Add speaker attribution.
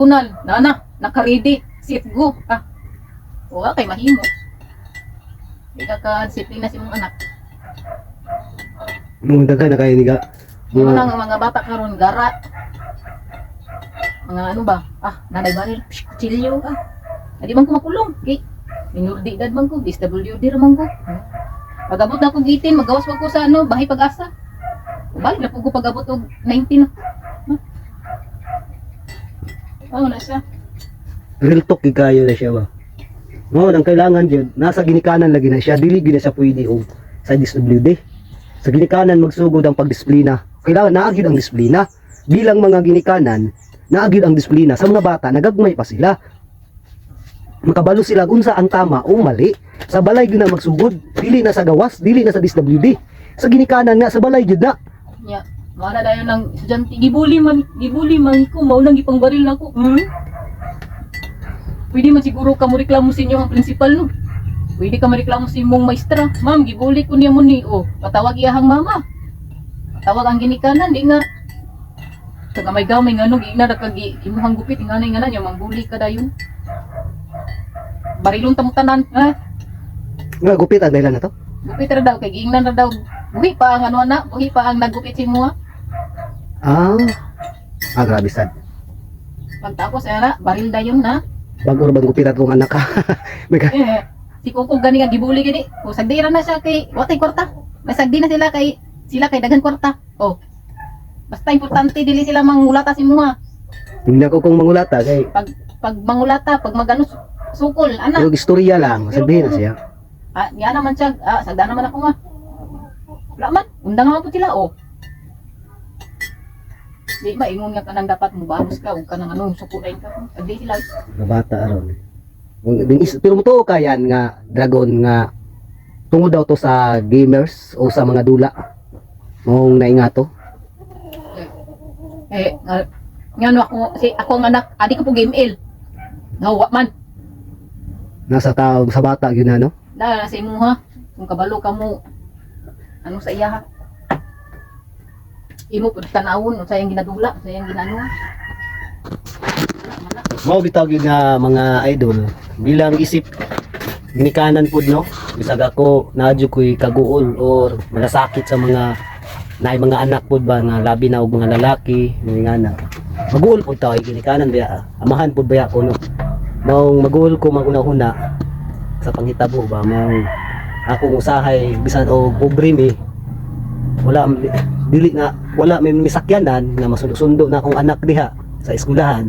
Speaker 1: Kunal, nana, nakaredy, safe go. Wala kay mahimo. Di ka disiplina si mong anak.
Speaker 2: Nung daghan na kayo niga.
Speaker 1: Yung mga bata karon gara. Mga ano ba? Nanay baril, kutsilyo ka. Di man ko makulong. Okay. Minurdi dad man ko, DSWD raman ko. Pag-abot na ko gitin, magawas ko sa bahay pag-asa. Balik na po ko pag-abot og 19 na. Na siya.
Speaker 2: Real talk kayo na siya ba. No, nang kailangan jud nasa ginikanan lagi na siya, dili gyud na siya pwede og sa DSWD. Sa ginikanan magsugod ang pagdisiplina. Kailangan naagid ang disiplina. Bilang mga ginikanan, naagid ang disiplina sa mga bata, nagagmay pa sila. Makabalo sila unsa ang tama o mali. Sa balay gyud na magsugod, dili na sa gawas, dili na sa DSWD. Sa ginikanan nga sa balay gyud na.
Speaker 1: Yeah. Mana dayon ng estudyante, gibuli man ko, maunang gipangbaril na ko. Pwede man siguro ka mo reklamo sa inyo ang principal, no? Pwede ka mareklamo sa imong maestra. Ma'am, gibuli ko niya mo ni, patawag iyahang mama. Patawag ang ginikanan, di nga. Tagamay-gamay nga, no, gina na imuhang gupit, nga na, yung mangbuli ka dayon. Barilong tamutanan, ha?
Speaker 2: Nga gupit ang dahilan na to.
Speaker 1: Gupit ra daw, kay gingnan ra daw. Buhi pa ang buhi pa ang naggupit si mo, ha?
Speaker 2: Grabe sad.
Speaker 1: Pagtapos, na, baril dayon na.
Speaker 2: Bago bang gupitan kong anak ka.
Speaker 1: Si Kuko gani nga gibuli gani. Sagdira na siya kay watay kwarta. Nasagdi na sila kay dagan kwarta. Basta importante dili sila mangulata si mga.
Speaker 2: Hindi ako kung mangulata kay
Speaker 1: Pag mangulata, pag magano sukol, ana.
Speaker 2: yung istorya lang, sabihin na siya.
Speaker 1: Niya naman siya, sagda naman ako nga. Wala man, undang naman po sila, Di ba, ingon nga kanang dapat mo banos ka, huwag ka nang sukulain ka. Sagdi sila.
Speaker 2: Mga bata aron. Pero mo to kayan nga dragon nga tungod daw to sa gamers o sa mga dula. Mong naingato.
Speaker 1: Nga ako ang anak, adi ko po game L. Nawa man.
Speaker 2: Nasa tao sa bata gyud na no.
Speaker 1: Na sa imo ha. Kung kabalo ka mo ano sa iya ha. Imo pud tanawon sa iyang ginadula, sa iyang ginano.
Speaker 2: Mao bitaw gyud nga mga idol bilang isip ginikanan pud no. Bisag ako naadyo ko'y kaguol or malasakit sa mga mga anak pud ba nga labi na og mga lalaki, mga anak. Maguol pud taw ginikanan biya. Amahan pud baya ko no. Maong maguol ko maguna-una sa panghitabo ba maong akong usahay bisan og pobre mi wala dili na wala may misakyanan nga masundo-sundo na akong anak diha sa eskwelahan.